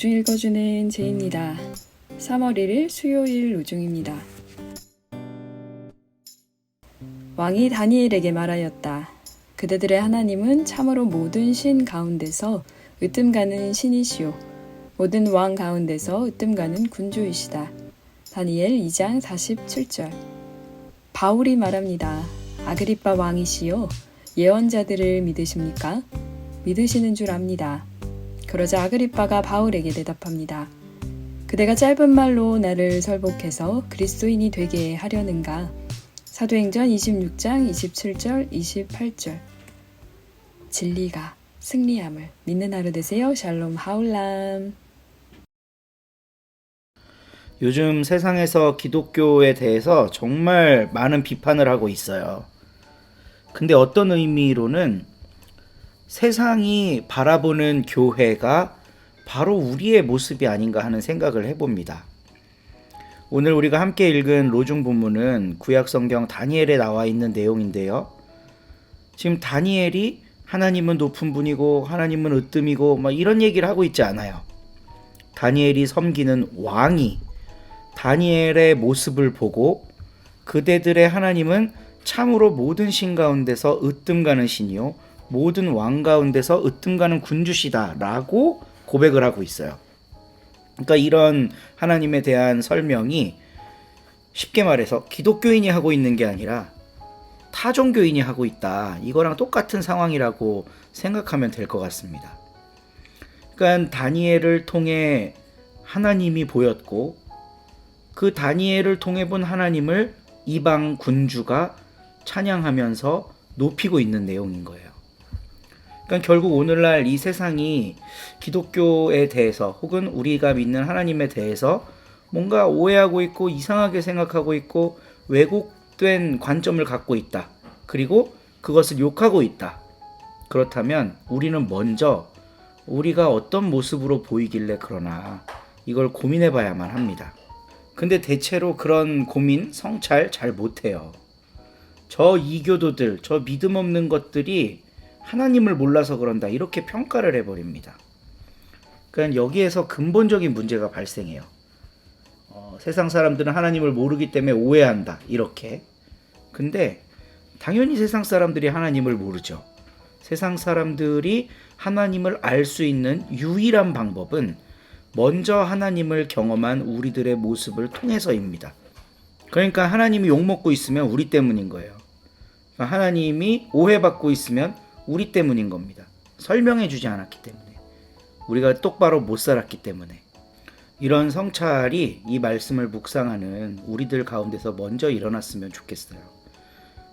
로중 읽어주는 제입니다. 3월 1일 수요일 로중입니다. 왕이 다니엘에게 말하였다. 그대들의 하나님은 참으로 모든 신 가운데서 으뜸가는 신이시오. 모든 왕 가운데서 으뜸가는 군주이시다. 다니엘 2장 47절. 바울이 말합니다. 아그리빠 왕이시여, 예언자들을 믿으십니까? 믿으시는 줄 압니다. 그러자 아그리빠가 바울에게 대답합니다. 그대가 짧은 말로 나를 설복해서 그리스도인이 되게 하려는가? 사도행전 26장 27절 28절. 진리가 승리함을 믿는 하루 되세요. 샬롬 하울람. 요즘 세상에서 기독교에 대해서 정말 많은 비판을 하고 있어요. 근데 어떤 의미로는 세상이 바라보는 교회가 바로 우리의 모습이 아닌가 하는 생각을 해봅니다. 오늘 우리가 함께 읽은 로중 본문은 구약성경 다니엘에 나와 있는 내용인데요. 지금 다니엘이 하나님은 높은 분이고 하나님은 으뜸이고 막 이런 얘기를 하고 있지 않아요. 다니엘이 섬기는 왕이 다니엘의 모습을 보고 그대들의 하나님은 참으로 모든 신 가운데서 으뜸가는 신이요 모든 왕 가운데서 으뜸가는 군주시다 라고 고백을 하고 있어요. 그러니까 이런 하나님에 대한 설명이 쉽게 말해서 기독교인이 하고 있는 게 아니라 타종교인이 하고 있다. 이거랑 똑같은 상황이라고 생각하면 될 것 같습니다. 그러니까 다니엘을 통해 하나님이 보였고 그 다니엘을 통해 본 하나님을 이방 군주가 찬양하면서 높이고 있는 내용인 거예요. 그러니까 결국 오늘날 이 세상이 기독교에 대해서 혹은 우리가 믿는 하나님에 대해서 뭔가 오해하고 있고 이상하게 생각하고 있고 왜곡된 관점을 갖고 있다. 그리고 그것을 욕하고 있다. 그렇다면 우리는 먼저 우리가 어떤 모습으로 보이길래 그러나 이걸 고민해 봐야만 합니다. 근데 대체로 그런 고민, 성찰 잘 못해요. 저 이교도들, 저 믿음 없는 것들이 하나님을 몰라서 그런다 이렇게 평가를 해버립니다. 그러니까 여기에서 근본적인 문제가 발생해요. 세상 사람들은 하나님을 모르기 때문에 오해한다 이렇게. 근데 당연히 세상 사람들이 하나님을 모르죠. 세상 사람들이 하나님을 알 수 있는 유일한 방법은 먼저 하나님을 경험한 우리들의 모습을 통해서입니다. 그러니까 하나님이 욕먹고 있으면 우리 때문인 거예요. 그러니까 하나님이 오해받고 있으면 우리 때문인 겁니다. 설명해 주지 않았기 때문에. 우리가 똑바로 못 살았기 때문에. 이런 성찰이 이 말씀을 묵상하는 우리들 가운데서 먼저 일어났으면 좋겠어요.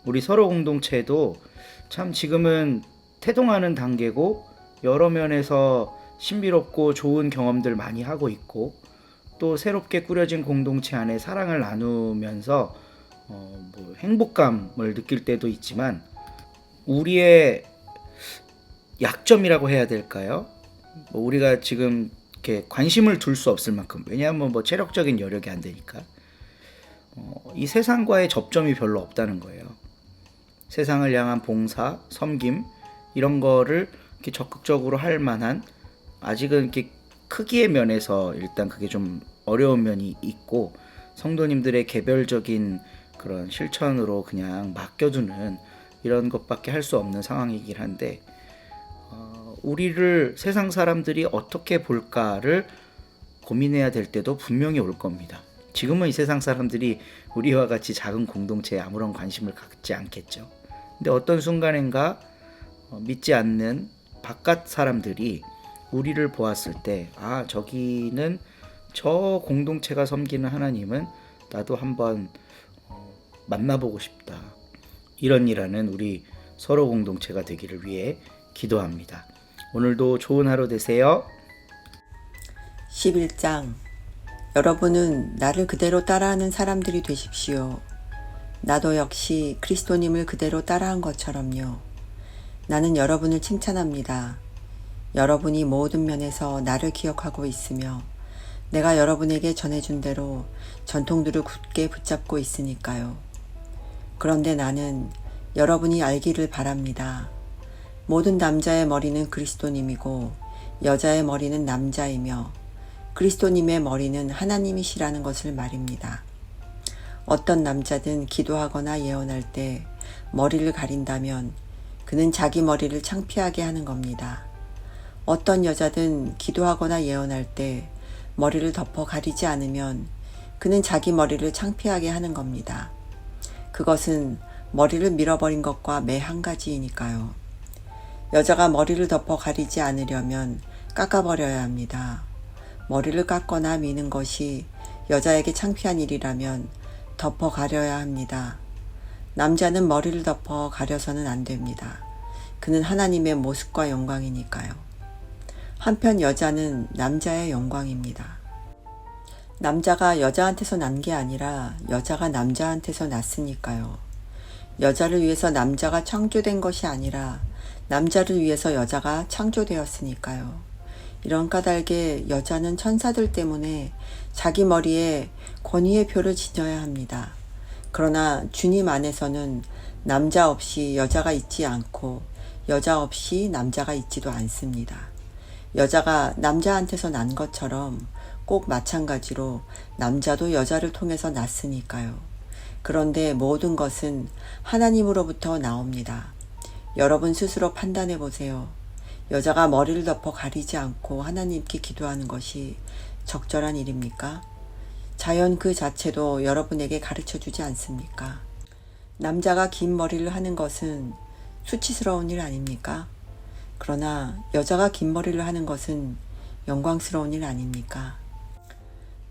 우리 서로 공동체도 참 지금은 태동하는 단계고 여러 면에서 신비롭고 좋은 경험들 많이 하고 있고 또 새롭게 꾸려진 공동체 안에 사랑을 나누면서 행복감을 느낄 때도 있지만 우리의 약점이라고 해야 될까요? 우리가 지금 이렇게 관심을 둘 수 없을 만큼 왜냐하면 체력적인 여력이 안 되니까 이 세상과의 접점이 별로 없다는 거예요. 세상을 향한 봉사, 섬김 이런 거를 이렇게 적극적으로 할 만한 아직은 이렇게 크기의 면에서 일단 그게 좀 어려운 면이 있고 성도님들의 개별적인 그런 실천으로 그냥 맡겨두는 이런 것밖에 할 수 없는 상황이긴 한데 우리를 세상 사람들이 어떻게 볼까를 고민해야 될 때도 분명히 올 겁니다. 지금은 이 세상 사람들이 우리와 같이 작은 공동체에 아무런 관심을 갖지 않겠죠. 근데 어떤 순간인가 믿지 않는 바깥 사람들이 우리를 보았을 때 저기는 저 공동체가 섬기는 하나님은 나도 한번 만나보고 싶다. 이런 일하는 우리 서로 공동체가 되기를 위해 기도합니다. 오늘도 좋은 하루 되세요. 11장. 여러분은 나를 그대로 따라하는 사람들이 되십시오. 나도 역시 그리스도님을 그대로 따라한 것처럼요. 나는 여러분을 칭찬합니다. 여러분이 모든 면에서 나를 기억하고 있으며 내가 여러분에게 전해준 대로 전통들을 굳게 붙잡고 있으니까요. 그런데 나는 여러분이 알기를 바랍니다. 모든 남자의 머리는 그리스도님이고 여자의 머리는 남자이며 그리스도님의 머리는 하나님이시라는 것을 말입니다. 어떤 남자든 기도하거나 예언할 때 머리를 가린다면 그는 자기 머리를 창피하게 하는 겁니다. 어떤 여자든 기도하거나 예언할 때 머리를 덮어 가리지 않으면 그는 자기 머리를 창피하게 하는 겁니다. 그것은 머리를 밀어버린 것과 매 한 가지이니까요. 여자가 머리를 덮어 가리지 않으려면 깎아버려야 합니다. 머리를 깎거나 미는 것이 여자에게 창피한 일이라면 덮어 가려야 합니다. 남자는 머리를 덮어 가려서는 안 됩니다. 그는 하나님의 모습과 영광이니까요. 한편 여자는 남자의 영광입니다. 남자가 여자한테서 난 게 아니라 여자가 남자한테서 났으니까요. 여자를 위해서 남자가 창조된 것이 아니라 남자를 위해서 여자가 창조되었으니까요. 이런 까닭에 여자는 천사들 때문에 자기 머리에 권위의 표를 지녀야 합니다. 그러나 주님 안에서는 남자 없이 여자가 있지 않고 여자 없이 남자가 있지도 않습니다. 여자가 남자한테서 난 것처럼 꼭 마찬가지로 남자도 여자를 통해서 났으니까요. 그런데 모든 것은 하나님으로부터 나옵니다. 여러분 스스로 판단해 보세요. 여자가 머리를 덮어 가리지 않고 하나님께 기도하는 것이 적절한 일입니까? 자연 그 자체도 여러분에게 가르쳐 주지 않습니까? 남자가 긴 머리를 하는 것은 수치스러운 일 아닙니까? 그러나 여자가 긴 머리를 하는 것은 영광스러운 일 아닙니까?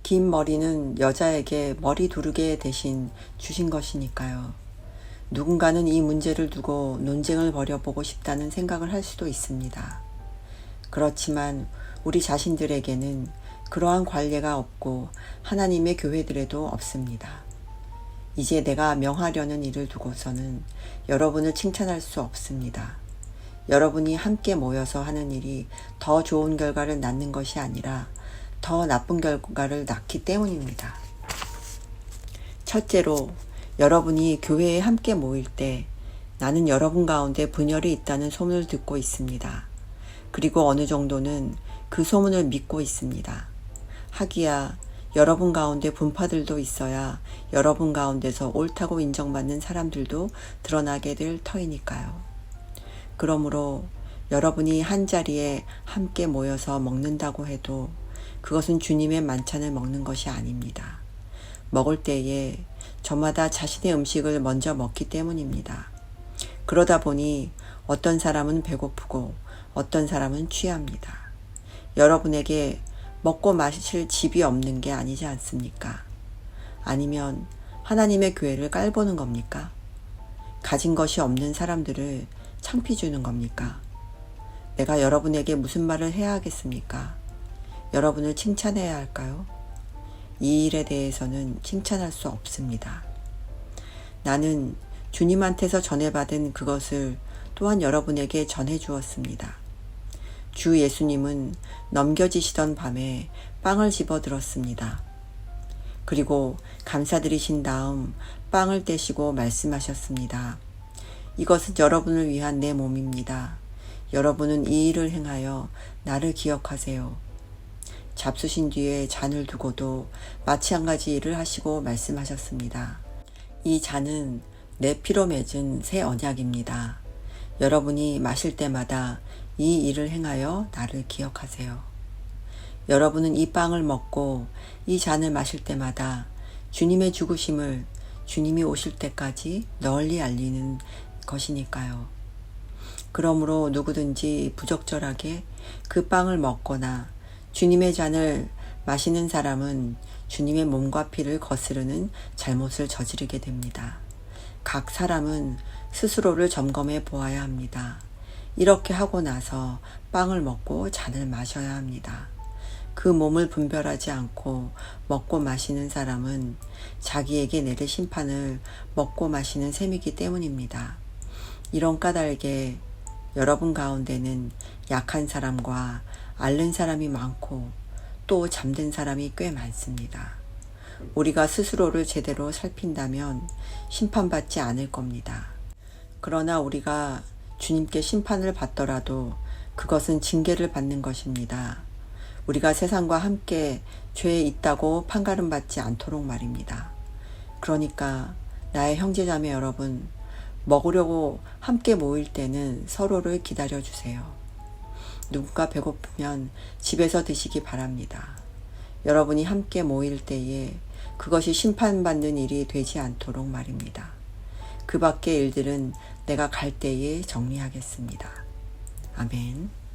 긴 머리는 여자에게 머리 두르개 대신 주신 것이니까요. 누군가는 이 문제를 두고 논쟁을 벌여보고 싶다는 생각을 할 수도 있습니다. 그렇지만 우리 자신들에게는 그러한 관례가 없고 하나님의 교회들에도 없습니다. 이제 내가 명하려는 일을 두고서는 여러분을 칭찬할 수 없습니다. 여러분이 함께 모여서 하는 일이 더 좋은 결과를 낳는 것이 아니라 더 나쁜 결과를 낳기 때문입니다. 첫째로, 여러분이 교회에 함께 모일 때 나는 여러분 가운데 분열이 있다는 소문을 듣고 있습니다. 그리고 어느 정도는 그 소문을 믿고 있습니다. 하기야 여러분 가운데 분파들도 있어야 여러분 가운데서 옳다고 인정받는 사람들도 드러나게 될 터이니까요. 그러므로 여러분이 한 자리에 함께 모여서 먹는다고 해도 그것은 주님의 만찬을 먹는 것이 아닙니다. 먹을 때에 저마다 자신의 음식을 먼저 먹기 때문입니다. 그러다 보니 어떤 사람은 배고프고 어떤 사람은 취합니다. 여러분에게 먹고 마실 집이 없는 게 아니지 않습니까? 아니면 하나님의 교회를 깔보는 겁니까? 가진 것이 없는 사람들을 창피 주는 겁니까? 내가 여러분에게 무슨 말을 해야 하겠습니까? 여러분을 칭찬해야 할까요? 이 일에 대해서는 칭찬할 수 없습니다. 나는 주님한테서 전해받은 그것을 또한 여러분에게 전해 주었습니다. 주 예수님은 넘겨지시던 밤에 빵을 집어 들었습니다. 그리고 감사드리신 다음 빵을 떼시고 말씀하셨습니다. 이것은 여러분을 위한 내 몸입니다. 여러분은 이 일을 행하여 나를 기억하세요. 잡수신 뒤에 잔을 두고도 마찬가지 일을 하시고 말씀하셨습니다. 이 잔은 내 피로 맺은 새 언약입니다. 여러분이 마실 때마다 이 일을 행하여 나를 기억하세요. 여러분은 이 빵을 먹고 이 잔을 마실 때마다 주님의 죽으심을 주님이 오실 때까지 널리 알리는 것이니까요. 그러므로 누구든지 부적절하게 그 빵을 먹거나 주님의 잔을 마시는 사람은 주님의 몸과 피를 거스르는 잘못을 저지르게 됩니다. 각 사람은 스스로를 점검해 보아야 합니다. 이렇게 하고 나서 빵을 먹고 잔을 마셔야 합니다. 그 몸을 분별하지 않고 먹고 마시는 사람은 자기에게 내릴 심판을 먹고 마시는 셈이기 때문입니다. 이런 까닭에 여러분 가운데는 약한 사람과 앓는 사람이 많고 또 잠든 사람이 꽤 많습니다. 우리가 스스로를 제대로 살핀다면 심판받지 않을 겁니다. 그러나 우리가 주님께 심판을 받더라도 그것은 징계를 받는 것입니다. 우리가 세상과 함께 죄에 있다고 판가름받지 않도록 말입니다. 그러니까 나의 형제자매 여러분, 먹으려고 함께 모일 때는 서로를 기다려주세요. 누군가 배고프면 집에서 드시기 바랍니다. 여러분이 함께 모일 때에 그것이 심판받는 일이 되지 않도록 말입니다. 그 밖의 일들은 내가 갈 때에 정리하겠습니다. 아멘.